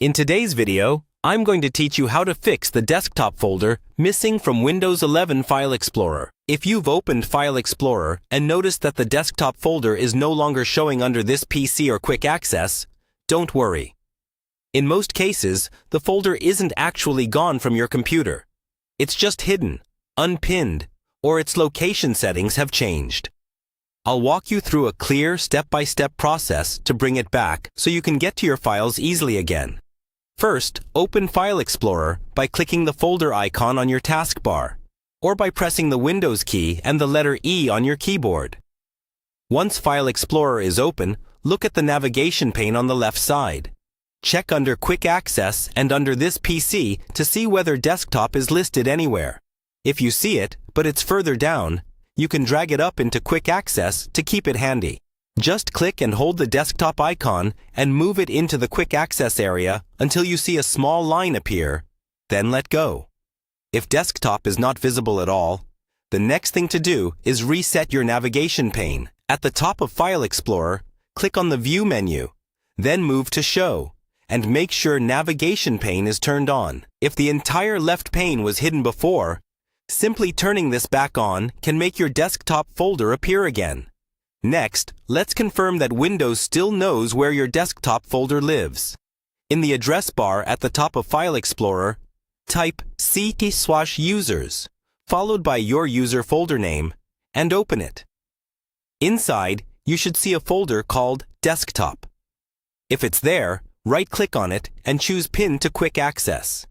In today's video, I'm going to teach you how to fix the desktop folder missing from Windows 11 File Explorer. If you've opened File Explorer and noticed that the desktop folder is no longer showing under this PC or Quick Access, don't worry. In most cases, the folder isn't actually gone from your computer. It's just hidden, unpinned, or its location settings have changed. I'll walk you through a clear step-by-step process to bring it back so you can get to your files easily again. First, open File Explorer by clicking the folder icon on your taskbar, or by pressing the Windows key and the letter E on your keyboard. Once File Explorer is open, look at the navigation pane on the left side. Check under Quick Access and under this PC to see whether desktop is listed anywhere. If you see it, but it's further down, you can drag it up into Quick Access to keep it handy. Just click and hold the desktop icon and move it into the Quick Access area until you see a small line appear, then let go. If desktop is not visible at all, the next thing to do is reset your navigation pane. At the top of File Explorer, click on the View menu, then move to Show, and make sure navigation pane is turned on. If the entire left pane was hidden before, simply turning this back on can make your desktop folder appear again. Next, let's confirm that Windows still knows where your desktop folder lives. In the address bar at the top of File Explorer, type ct/users, followed by your user folder name, and open it. Inside, you should see a folder called Desktop. If it's there, right-click on it and choose Pin to Quick Access.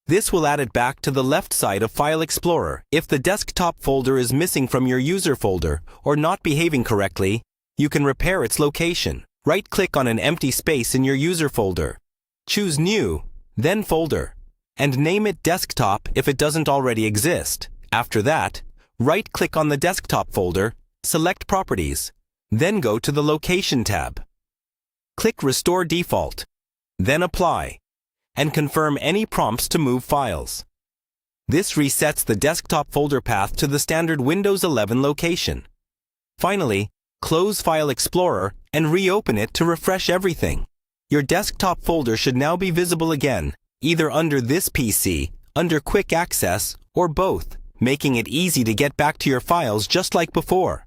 This will add it back to the left side of File Explorer. If the desktop folder is missing from your user folder or not behaving correctly, you can repair its location. Right-click on an empty space in your user folder. Choose New, then Folder, and name it Desktop if it doesn't already exist. After that, right-click on the desktop folder, select Properties, then go to the Location tab. Click Restore Default, then Apply, and confirm any prompts to move files. This resets the desktop folder path to the standard Windows 11 location. Finally, close File Explorer and reopen it to refresh everything. Your desktop folder should now be visible again, either under this PC, under Quick Access, or both, making it easy to get back to your files just like before.